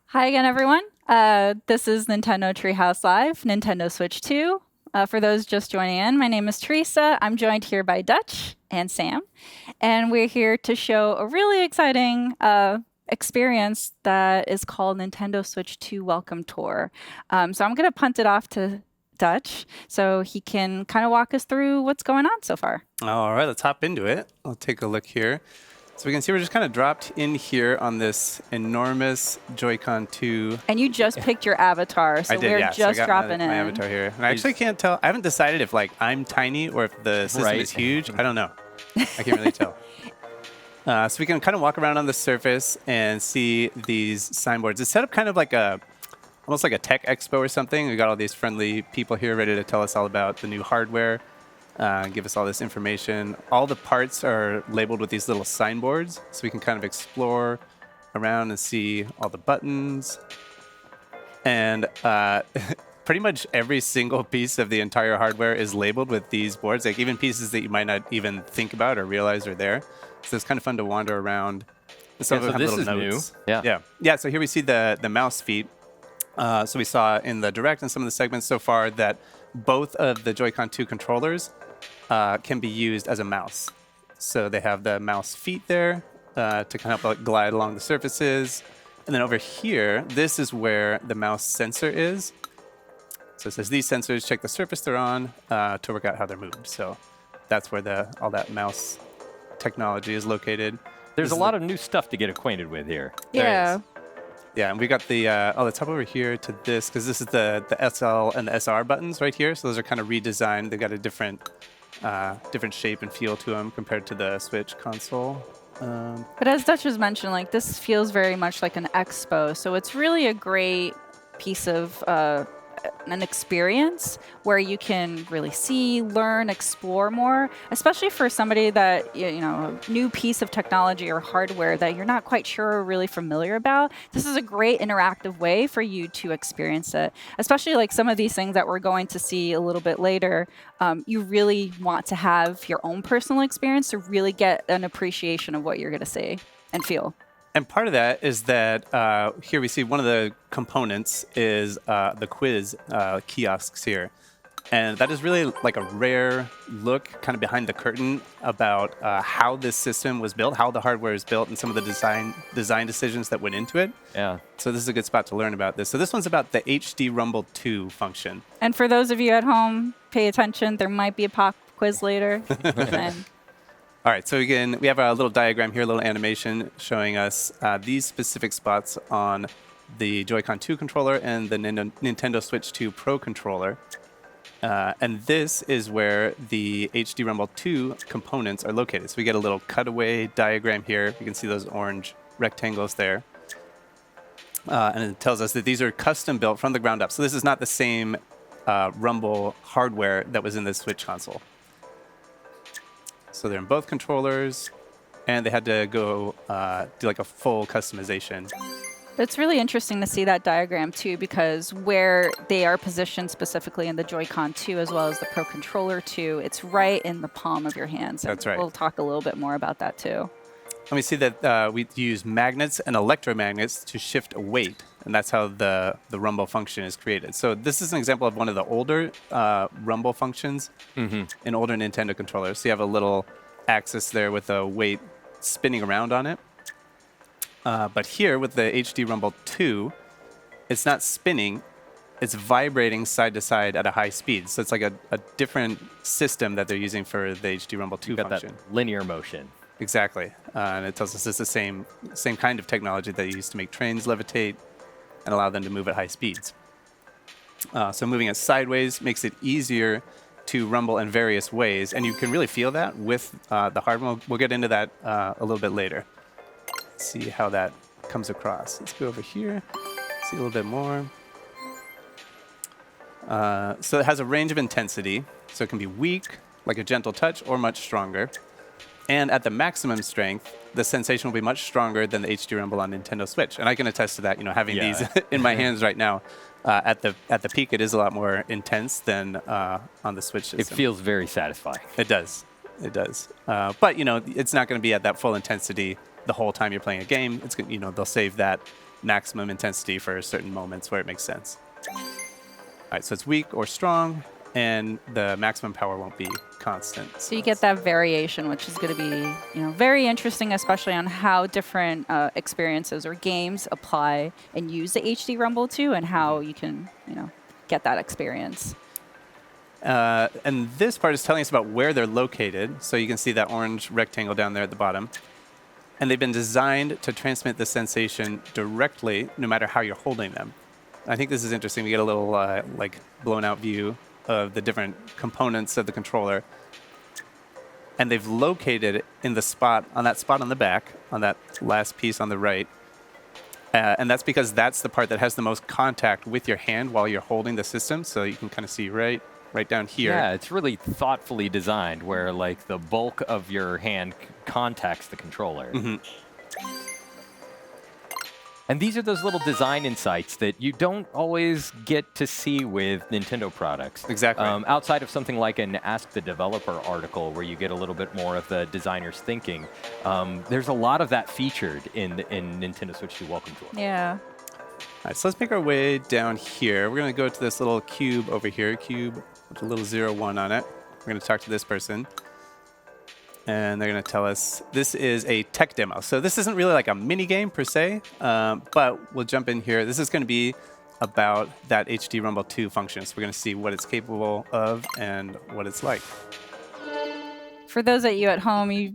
Hi again, everyone. This is Nintendo Treehouse Live, Nintendo Switch 2. For those just joining in, my name is Teresa. I'm joined here by Dutch and Sam, and we're here to show a really exciting experience that is called Nintendo Switch 2 Welcome Tour. So I'm going to punt it off to Dutch so he can kind of walk us through what's going on so far. All right, let's hop into it. I'll take a look here. So we can see we're just kind of dropped in here on this enormous Joy-Con 2. And you just picked your avatar, so I did, we're yeah. just so I got dropping in. my avatar here. And I actually can't tell. I haven't decided if I'm tiny or if the system is huge. I don't know. I can't really tell. So we can kind of walk around on the surface and see these signboards. It's set up kind of like almost like a tech expo or something. We got all these friendly people here ready to tell us all about the new hardware. Give us all this information. All the parts are labeled with these little signboards, so we can kind of explore around and see all the buttons. And pretty much every single piece of the entire hardware is labeled with these boards, like even pieces that you might not even think about or realize are there. So it's kind of fun to wander around. Some of them have this little is notes. new. Yeah. So here we see the mouse feet. So we saw in the direct and some of the segments so far that both of the Joy-Con 2 controllers can be used as a mouse. So they have the mouse feet there to kind of help glide along the surfaces. And then over here, this is where the mouse sensor is. So it says these sensors check the surface they're on to work out how they're moved. So that's where all that mouse technology is located. There's a lot of new stuff to get acquainted with here. Yeah. Yeah, and we got the, let's hop over here to this, because this is the SL and the SR buttons right here. So those are kind of redesigned. They've got a different shape and feel to them compared to the Switch console. But as Dutch was mentioned, like this feels very much like an expo. So it's really a great piece of an experience where you can really see, learn, explore more, especially for somebody that, a new piece of technology or hardware that you're not quite sure or really familiar about. This is a great interactive way for you to experience it, especially like some of these things that we're going to see a little bit later. You really want to have your own personal experience to really get an appreciation of what you're going to see and feel. And part of that is that here we see one of the components is the quiz kiosks here. And that is really like a rare look kind of behind the curtain about how this system was built, how the hardware is built, and some of the design decisions that went into it. Yeah. So this is a good spot to learn about this. So this one's about the HD Rumble 2 function. And for those of you at home, pay attention. There might be a pop quiz later. And All right, so again, we have a little diagram here, a little animation showing us these specific spots on the Joy-Con 2 controller and the Nintendo Switch 2 Pro controller. And this is where the HD Rumble 2 components are located. So we get a little cutaway diagram here. You can see those orange rectangles there. And it tells us that these are custom built from the ground up. So this is not the same Rumble hardware that was in the Switch console. So they're in both controllers, and they had to go do like a full customization. it's really interesting to see that diagram too, because where they are positioned specifically in the Joy-Con 2 as well as the Pro Controller 2, it's right in the palm of your hands. And That's right. We'll talk a little bit more about that too. And we see that we use magnets and electromagnets to shift a weight, and that's how the rumble function is created. So this is an example of one of the older rumble functions in older Nintendo controllers. So you have a little axis there with a weight spinning around on it. But here with the HD Rumble 2, it's not spinning, it's vibrating side to side at a high speed. So it's like a different system that they're using for the HD Rumble 2 Got function. that linear motion. Exactly. And it tells us it's the same kind of technology that you use to make trains levitate and allow them to move at high speeds. So moving it sideways makes it easier to rumble in various ways. And you can really feel that with the hardware. We'll get into that a little bit later. See how that comes across. Let's go over here, see a little bit more. So it has a range of intensity. So it can be weak, like a gentle touch, or much stronger. And at the maximum strength, the sensation will be much stronger than the HD Rumble on Nintendo Switch. And I can attest to that, having these in my hands right now. At the peak, it is a lot more intense than on the Switch system. It feels very satisfying. It does. It does. But, it's not going to be at that full intensity the whole time you're playing a game. It's you know, they'll save that maximum intensity for certain moments where it makes sense. All right, so it's weak or strong, and the maximum power won't be constant. So you get that variation, which is going to be, you know, very interesting, especially on how different experiences or games apply and use the HD Rumble 2, and how you can, you know, get that experience. And this part is telling us about where they're located. So you can see that orange rectangle down there at the bottom. And they've been designed to transmit the sensation directly, no matter how you're holding them. I think this is interesting. We get a little like blown out view of the different components of the controller. And they've located it in the spot, on that spot on the back, on that last piece on the right. And that's because that's the part that has the most contact with your hand while you're holding the system. So you can kind of see right down here. Yeah, it's really thoughtfully designed where like the bulk of your hand contacts the controller. And these are those little design insights that you don't always get to see with Nintendo products. Exactly. Outside of something like an Ask the Developer article where you get a little bit more of the designer's thinking, there's a lot of that featured in Nintendo Switch 2 Welcome to It. Yeah. All right, so let's make our way down here. We're going to go to this little cube over here, cube with a little 01 on it. We're going to talk to this person. And they're going to tell us this is a tech demo. So this isn't really like a mini game per se, but we'll jump in here. This is going to be about that HD Rumble 2 function. So we're going to see what it's capable of and what it's like. For those of you at home,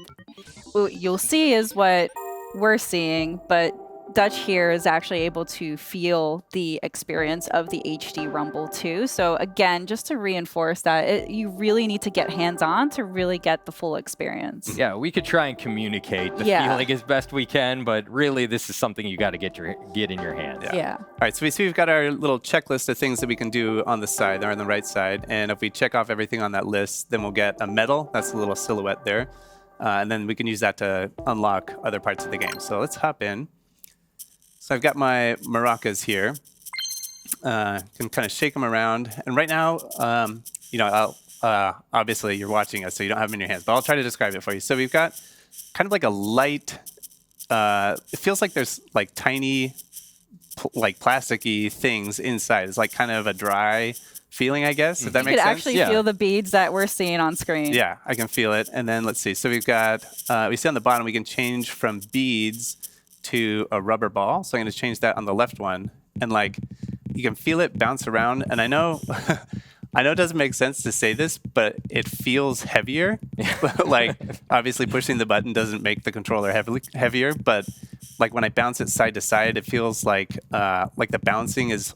what you'll see is what we're seeing, but Dutch here is actually able to feel the experience of the HD Rumble 2. So again, just to reinforce that, you really need to get hands-on to really get the full experience. Yeah, we could try and communicate the feeling as best we can, but really this is something you got to get in your hands. Yeah. All right, so we see we've got our little checklist of things that we can do on the side, or on the right side. And if we check off everything on that list, then we'll get a medal. That's a little silhouette there. And then we can use that to unlock other parts of the game. So let's hop in. So I've got my maracas here. Can kind of shake them around. And right now, you know, obviously you're watching us, so you don't have them in your hands, but I'll try to describe it for you. So we've got kind of like a light, it feels like there's like tiny, like plasticky things inside. It's like kind of a dry feeling, I guess, if that makes sense. You can actually feel the beads that we're seeing on screen. Yeah, I can feel it. And then let's see. So we've got, we see on the bottom, we can change from beads to a rubber ball. So I'm going to change that on the left one. And like, you can feel it bounce around. And I know, I know it doesn't make sense to say this, but it feels heavier. Like, obviously pushing the button doesn't make the controller heavier, but like when I bounce it side to side, it feels like the bouncing is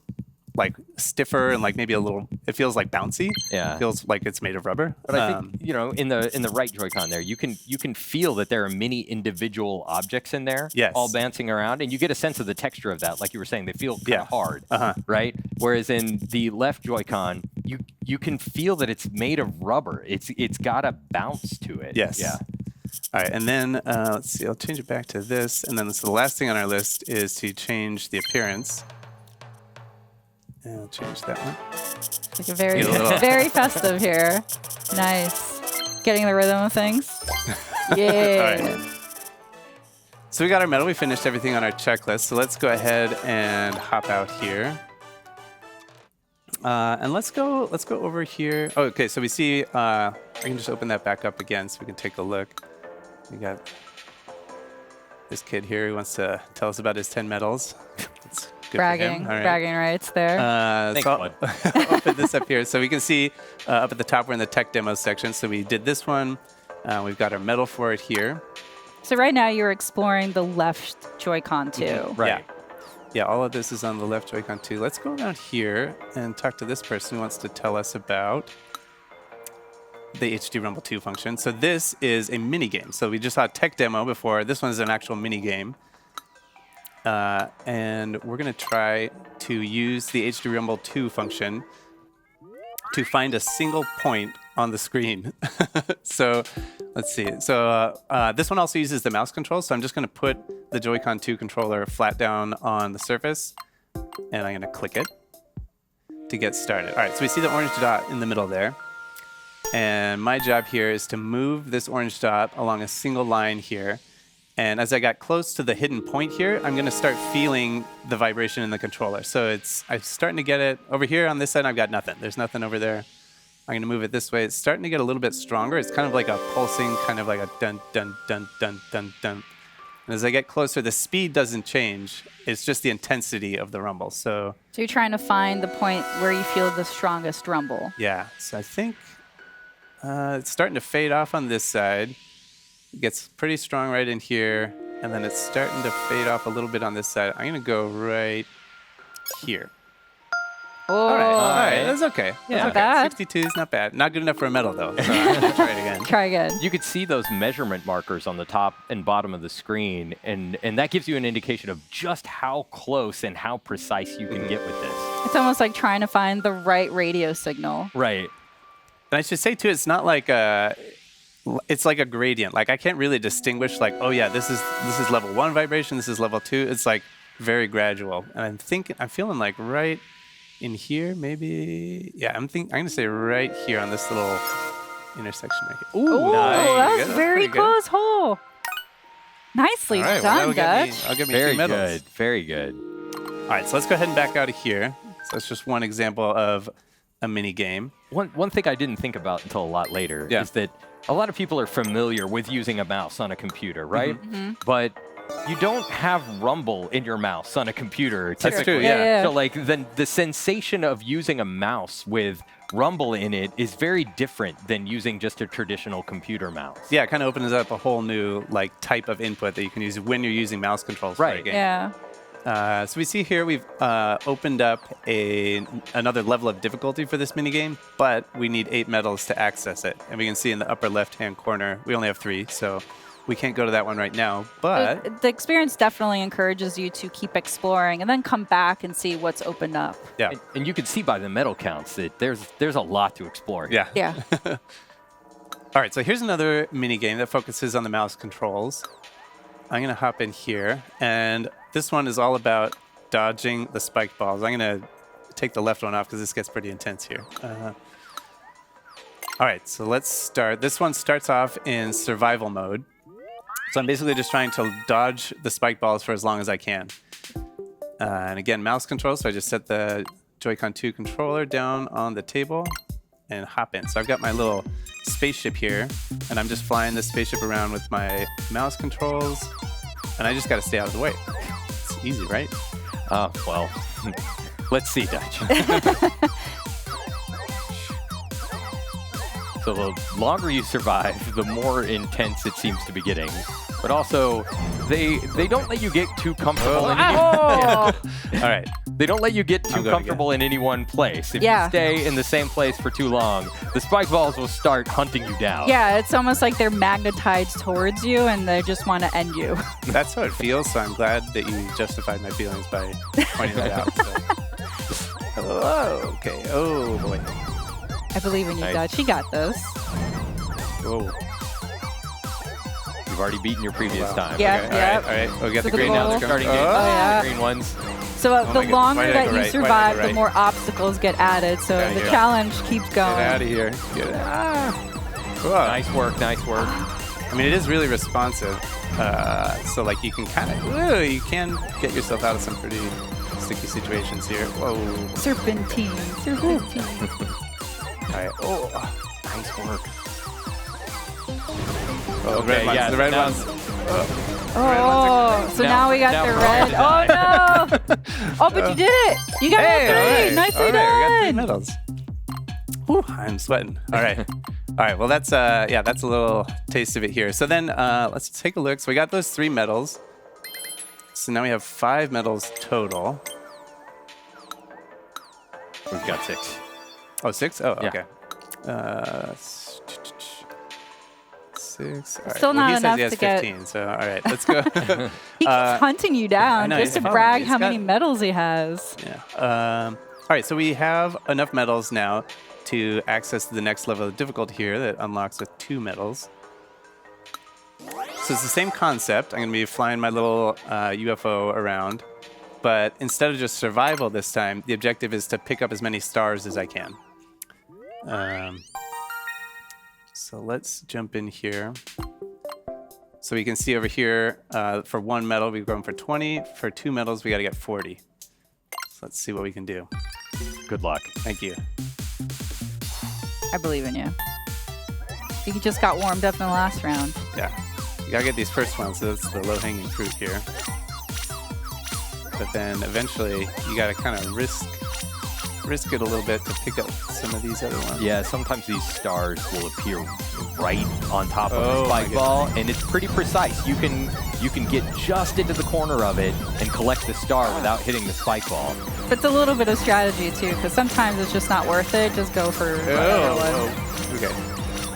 like stiffer and like maybe a little, it feels like bouncy. Yeah. It feels like it's made of rubber. But I think, you know, in the right Joy-Con there, you can feel that there are many individual objects in there, yes, all bouncing around, and you get a sense of the texture of that. Like you were saying, they feel kind of hard, right? Whereas in the left Joy-Con, you can feel that it's made of rubber. It's got a bounce to it. Yes. Yeah. All right, and then let's see, I'll change it back to this, and then the last thing on our list is to change the appearance. And I'll change that one. Like a very festive here. Nice. Getting the rhythm of things. Yeah. All right. So we got our medal. We finished everything on our checklist. So let's go ahead and hop out here. And let's go over here. Oh, okay, so we see, I can just open that back up again so we can take a look. We got this kid here who wants to tell us about his 10 medals. That's good bragging, for him. All right. bragging rights there. Thanks, so bud. I'll open this up here. So we can see up at the top, we're in the tech demo section. So we did this one. We've got our medal for it here. So right now you're exploring the left Joy-Con too. Right. Yeah, all of this is on the left Joy-Con too. Let's go around here and talk to this person who wants to tell us about the HD Rumble 2 function. So this is a mini game. So we just saw a tech demo before. This one is an actual mini game. And we're going to try to use the HD Rumble 2 function to find a single point on the screen. So let's see. So this one also uses the mouse control. So I'm just going to put the Joy-Con 2 controller flat down on the surface, and I'm going to click it to get started. All right, so we see the orange dot in the middle there. And my job here is to move this orange dot along a single line here And as I got close to the hidden point here, I'm going to start feeling the vibration in the controller. So I'm starting to get it. Over here on this side, I've got nothing. There's nothing over there. I'm going to move it this way. It's starting to get a little bit stronger. It's kind of like a pulsing, kind of like a dun, dun, dun, dun, dun, dun. And as I get closer, the speed doesn't change. It's just the intensity of the rumble. So you're trying to find the point where you feel the strongest rumble. Yeah. So I think it's starting to fade off on this side. It gets pretty strong right in here, and then it's starting to fade off a little bit on this side. I'm going to go right here. Oh, all right, that's okay. Yeah, That's not bad. 62 is not bad. Not good enough for a medal, though. So I'm going to try it again. Try again. You could see those measurement markers on the top and bottom of the screen, and that gives you an indication of just how close and how precise you can get with this. It's almost like trying to find the right radio signal. Right. And I should say, too, it's not like it's like a gradient. Like I can't really distinguish like, oh yeah, this is level 1 vibration, this is level 2. It's like very gradual. And I'm feeling like right in here, maybe. Yeah, I'm going to say right here on this little intersection right here. Ooh, nice. That's very close hole. Nicely done, Dutch. I'll get me Very 2 medals. good. Very good. All right, so let's go ahead and back out of here. So that's just one example of a mini game. One thing I didn't think about until a lot later is that a lot of people are familiar with using a mouse on a computer, right? But you don't have rumble in your mouse on a computer typically. That's true, yeah. So like the sensation of using a mouse with rumble in it is very different than using just a traditional computer mouse. Yeah, it kind of opens up a whole new like type of input that you can use when you're using mouse controls for a game. Yeah. So we see here we've opened up another level of difficulty for this minigame, but we need 8 medals to access it. And we can see in the upper left-hand corner, we only have 3, so we can't go to that one right now. But the experience definitely encourages you to keep exploring and then come back and see what's opened up. Yeah. And you can see by the medal counts that there's a lot to explore. Yeah. Yeah. All right, so here's another minigame that focuses on the mouse controls. I'm going to hop in here, and this one is all about dodging the spiked balls. I'm going to take the left one off because this gets pretty intense here. All right, so let's start. This one starts off in survival mode. So I'm basically just trying to dodge the spike balls for as long as I can. And again, mouse control, so I just set the Joy-Con 2 controller down on the table and hop in. So I've got my little spaceship here, and I'm just flying this spaceship around with my mouse controls, and I just got to stay out of the way. It's easy, right? Well, let's see, Dutch. So the longer you survive, the more intense it seems to be getting. But also, they don't let you get too comfortable. All right. They don't let you get too comfortable in any one place. If you stay in the same place for too long, the spike balls will start hunting you down. Yeah, it's almost like they're magnetized towards you and they just want to end you. That's how it feels, so I'm glad that you justified my feelings by pointing that out. So. Oh, okay. Oh, boy. I believe in you, Dutch. You got this. Oh. You've already beaten your previous time. Yeah, okay. yeah. All right. We got the Look at green the now. goal. Starting game. yeah. The green ones. So the longer that you survive, right? the more obstacles get added. So There you the go. challenge keeps going. Get out of here. Get out. Nice work, nice work. I mean, it is really responsive. So, like, you can kind of, you can get yourself out of some pretty sticky situations here. Whoa. Serpentine. All right. Oh, Nice work. oh Okay, the red ones. yeah, The red now- ones. Oh, so now we got now the we're red. all Oh, no. Oh, but you did it. You got Hey, all all 3. right. Nicely all right, we got 3 done. medals. Whew, I'm sweating. All right. All right. Well, that's that's a little taste of it here. So then let's take a look. So we got those 3 medals. So now we have 5 medals total. We've got 6. Oh, 6? Oh, Yeah. okay. 6. All right. Still not he enough says he has to get- 15. So all right, let's go. He keeps hunting you down know, just to he's following brag me. how He's many got- medals he has. Yeah. All right. So we have enough medals now to access the next level of difficulty here that unlocks with 2 medals. So it's the same concept. I'm going to be flying my little UFO around, but instead of just survival this time, the objective is to pick up as many stars as I can. So let's jump in here. So we can see over here, for 1 medal, we've gone for 20. For 2 medals, we got to get 40. So let's see what we can do. Good luck. Thank you. I believe in you. You just got warmed up in the last round. Yeah. You got to get these first ones, so that's the low-hanging fruit here. But then eventually, you got to kind of risk it a little bit to pick up some of these other ones. Yeah, sometimes these stars will appear right on top of the spike ball, and it's pretty precise. You can get just into the corner of it and collect the star without hitting the spike ball. But it's a little bit of strategy too, because sometimes it's just not worth it. Just go for whatever one. Okay.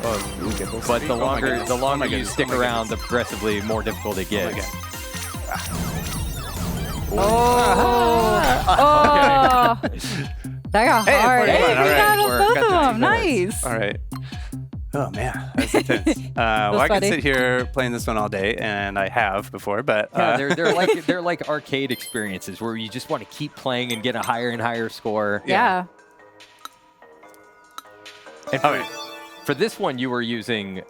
Oh, ooh, get those But three. the Oh longer you stick around, the progressively more difficult it gets. Oh, that got hard. Hey, we got both of them. Nice. All right. Oh man, that's intense. Well, I could sit here playing this one all day, and I have before, but yeah, they're like arcade experiences where you just want to keep playing and get a higher and higher score. Yeah. And for this one, you were using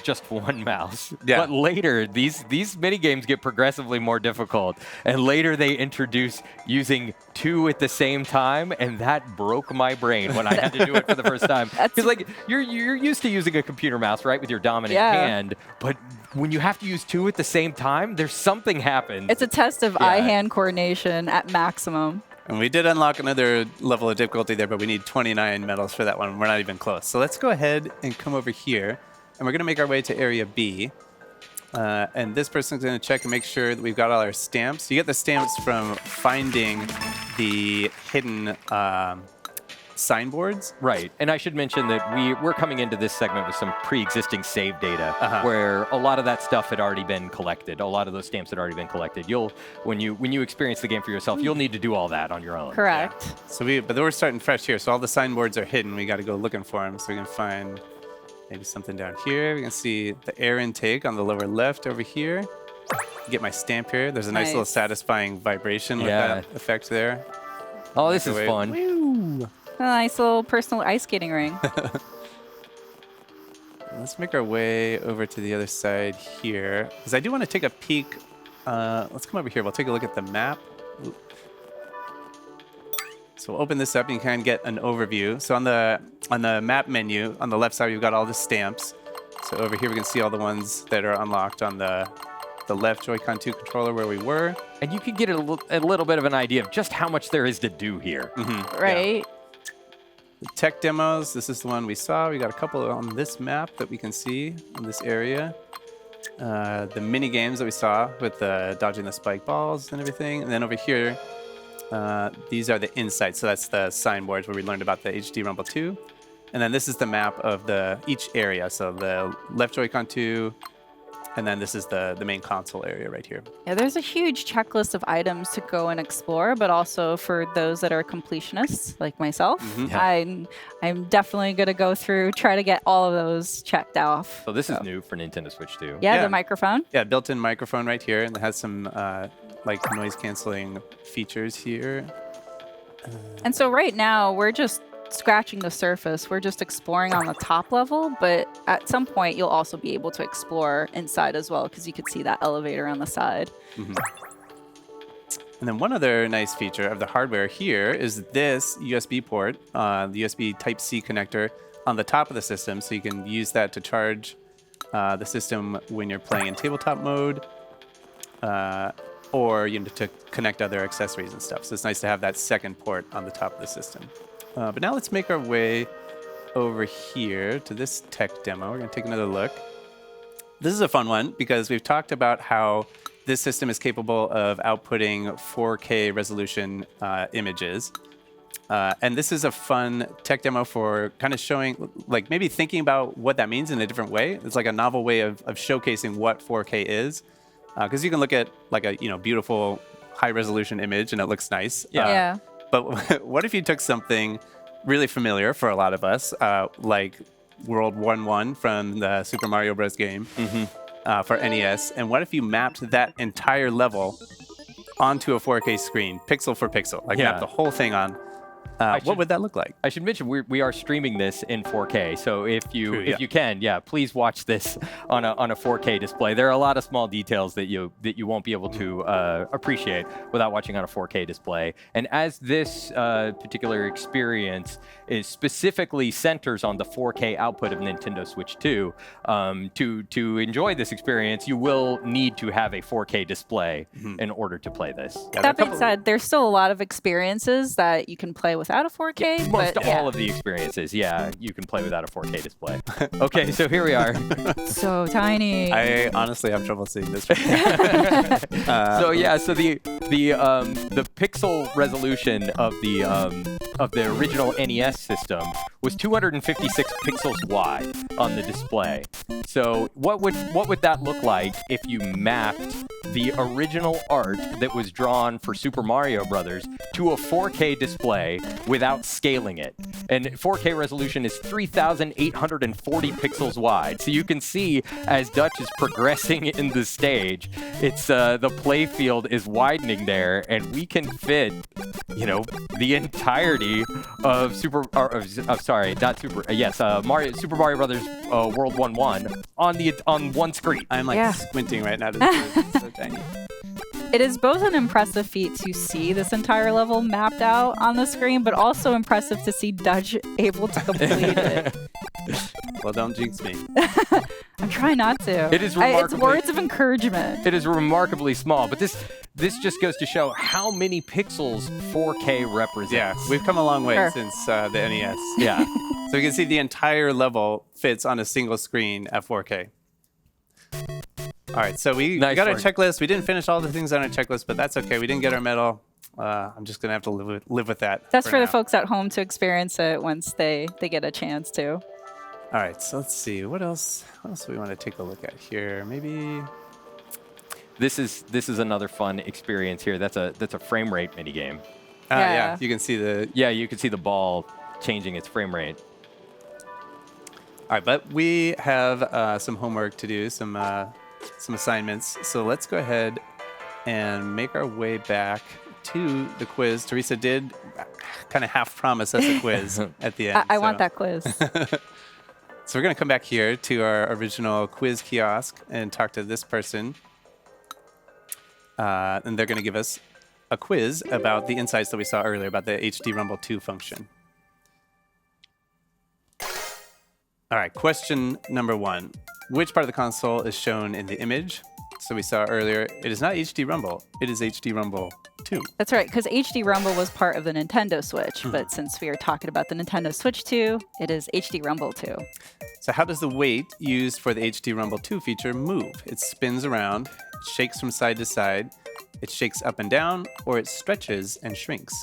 just one mouse. Yeah. But later, these mini games get progressively more difficult, and later they introduce using 2 at the same time, and that broke my brain when I had to do it for the first time. Because like you're used to using a computer mouse, right, with your dominant hand, but when you have to use 2 at the same time, there's something happens. It's a test of eye-hand coordination at maximum. And we did unlock another level of difficulty there, but we need 29 medals for that one. We're not even close. So let's go ahead and come over here, and we're going to make our way to Area B. And this person's going to check and make sure that we've got all our stamps. You get the stamps from finding the hidden signboards. Right, and I should mention that we're coming into this segment with some pre-existing save data, where a lot of that stuff had already been collected. A lot of those stamps had already been collected. When you experience the game for yourself, you'll need to do all that on your own. Correct. Yeah. So but we're starting fresh here. So all the signboards are hidden. We got to go looking for them. So we can find maybe something down here. We can see the air intake on the lower left over here. Get my stamp here. There's a nice little satisfying vibration with that effect there. Oh, this is fun. Woo. A nice little personal ice skating ring. Let's make our way over to the other side here, because I do want to take a peek. Let's come over here. We'll take a look at the map. Ooh. So we'll open this up and you can get an overview. So on the map menu, on the left side, we've got all the stamps. So over here, we can see all the ones that are unlocked on the left Joy-Con 2 controller where we were. And you can get a little bit of an idea of just how much there is to do here. Right. Yeah. The tech demos, this is the one we saw. We got a couple on this map that we can see in this area. The mini games that we saw with dodging the spike balls and everything. And then over here, these are the insights. So that's the signboards where we learned about the HD Rumble 2. And then this is the map of each area. So the left Joy-Con 2, and then this is the main console area right here. Yeah, there's a huge checklist of items to go and explore, but also for those that are completionists like myself, I'm definitely going to go through, try to get all of those checked off. So this is new for Nintendo Switch 2. Yeah, the microphone. Yeah, built-in microphone right here, and it has some like noise-canceling features here. And so right now, we're just scratching the surface. We're just exploring on the top level, but at some point you'll also be able to explore inside as well, because you could see that elevator on the side. And then one other nice feature of the hardware here is this USB port, the USB Type-C connector on the top of the system, so you can use that to charge the system when you're playing in tabletop mode, or to connect other accessories and stuff. So it's nice to have that second port on the top of the system. But now let's make our way over here to this tech demo. We're going to take another look. This is a fun one because we've talked about how this system is capable of outputting 4K resolution images. And this is a fun tech demo for kind of showing, like maybe thinking about what that means in a different way. It's like a novel way of showcasing what 4K is. Because you can look at like a beautiful high resolution image and it looks nice. Yeah. But what if you took something really familiar for a lot of us, like World 1-1 from the Super Mario Bros. Game for NES, and what if you mapped that entire level onto a 4K screen, pixel for pixel, like map the whole thing on? what would that look like? I should mention we are streaming this in 4K, so if you can, please watch this on a 4K display. There are a lot of small details that you won't be able to appreciate without watching on a 4K display. And as this particular experience is specifically centers on the 4K output of Nintendo Switch 2, to enjoy this experience, you will need to have a 4K display in order to play this. That being said, there's still a lot of experiences that you can play without a 4K. Most all of the experiences, you can play without a 4K display. Okay, so here we are. So tiny. I honestly have trouble seeing this. So the pixel resolution of the original NES system was 256 pixels wide on the display. So what would that look like if you mapped the original art that was drawn for Super Mario Brothers to a 4K display without scaling it? And 4K resolution is 3,840 pixels wide. So you can see as Dutch is progressing in the stage, it's the play field is widening there, and we can fit, the entirety of Super Mario Brothers World 1-1 on one screen. I'm squinting right now to it's so tiny. It is both an impressive feat to see this entire level mapped out on the screen, but also impressive to see Dutch able to complete it. Well, don't jinx me. I'm trying not to. It is it's words of encouragement. It is remarkably small, but this just goes to show how many pixels 4K represents. Yeah, we've come a long way since the NES. Yeah. So you can see the entire level fits on a single screen at 4K. All right, so we got our checklist. We didn't finish all the things on our checklist, but that's okay. We didn't get our medal. I'm just going to have to live with that. That's for the folks at home to experience it once they get a chance to. All right, so let's see. What else do we want to take a look at here? Maybe this is another fun experience here. That's a frame rate minigame. Yeah, you can see the ball changing its frame rate. All right, but we have some homework to do, some assignments. So let's go ahead and make our way back to the quiz. Teresa did kind of half promise us a quiz at the end. I want that quiz. So we're going to come back here to our original quiz kiosk and talk to this person. And they're going to give us a quiz about the insights that we saw earlier about the HD Rumble 2 function. All right, question number 1. Which part of the console is shown in the image? So we saw earlier, it is not HD Rumble, it is HD Rumble 2. That's right, because HD Rumble was part of the Nintendo Switch, but since we are talking about the Nintendo Switch 2, it is HD Rumble 2. So how does the weight used for the HD Rumble 2 feature move? It spins around, it shakes from side to side, it shakes up and down, or it stretches and shrinks.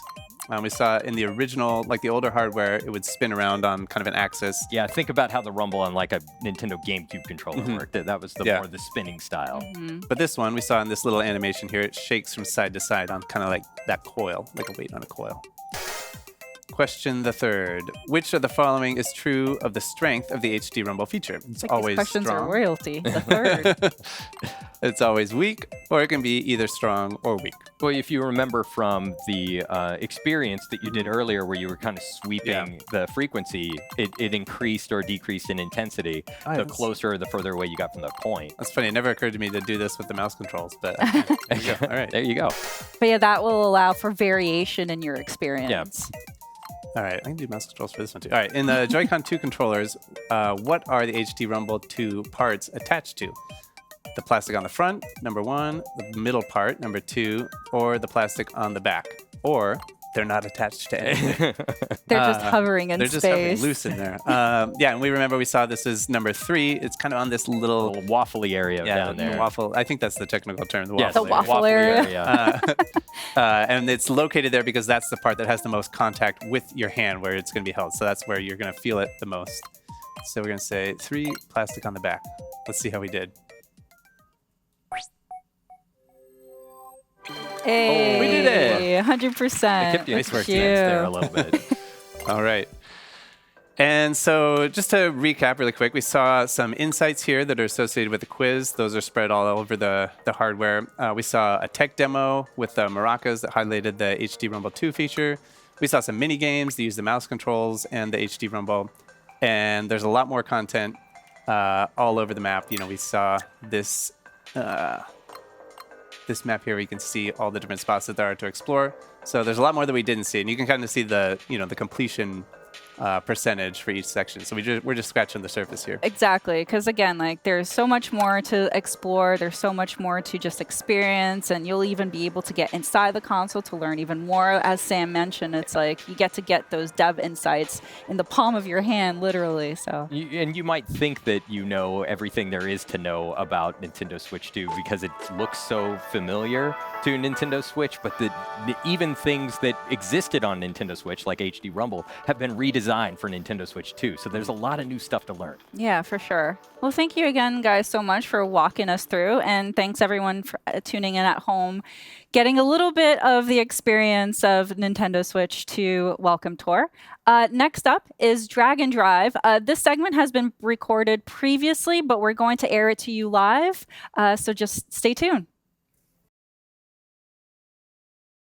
We saw in the original, like the older hardware, it would spin around on kind of an axis. Yeah, think about how the Rumble on like a Nintendo GameCube controller worked. That was more the spinning style. But this one, we saw in this little animation here, it shakes from side to side on kind of like that coil, like a weight on a coil. Question the third. Which of the following is true of the strength of the HD Rumble feature? It's always questions strong. Are royalty. The third. It's always weak, or it can be either strong or weak. Well, if you remember from the experience that you did earlier where you were kind of sweeping the frequency, it increased or decreased in intensity the closer or the further away you got from the point. That's funny. It never occurred to me to do this with the mouse controls, but there you go. All right. There you go. But yeah, that will allow for variation in your experience. Yeah. All right, I can do mouse controls for this one too. All right, in the Joy-Con 2 controllers, what are the HD Rumble 2 parts attached to? The plastic on the front, number 1, the middle part, number 2, or the plastic on the back? Or they're not attached to anything. They're just hovering in space. They're just hovering loose in there. Yeah, and we remember we saw this is number 3. It's kind of on this little waffly area down there. Waffle. I think that's the technical term. The waffle area. And it's located there because that's the part that has the most contact with your hand where it's going to be held. So that's where you're going to feel it the most. So we're going to say 3, plastic on the back. Let's see how we did. Hey, we did it. 100%. I kept you nice work there a little bit. All right. And so just to recap really quick, we saw some insights here that are associated with the quiz. Those are spread all over the hardware. We saw a tech demo with the maracas that highlighted the HD Rumble 2 feature. We saw some mini games that use the mouse controls and the HD Rumble, and there's a lot more content all over the map. You know, we saw this this map here where you can see all the different spots that there are to explore. So there's a lot more that we didn't see, and you can kind of see the the completion percentage for each section. So we're just scratching the surface here. Exactly, because again, like there's so much more to explore. There's so much more to just experience, and you'll even be able to get inside the console to learn even more. As Sam mentioned, it's like you get those dev insights in the palm of your hand, literally. So and you might think that you know everything there is to know about Nintendo Switch 2 because it looks so familiar to Nintendo Switch, but even things that existed on Nintendo Switch, like HD Rumble, have been redesigned for Nintendo Switch 2. So there's a lot of new stuff to learn. Yeah, for sure. Well, thank you again, guys, so much for walking us through. And thanks, everyone, for tuning in at home, getting a little bit of the experience of Nintendo Switch 2 Welcome Tour. Next up is Drag and Drive. This segment has been recorded previously, but we're going to air it to you live. So just stay tuned.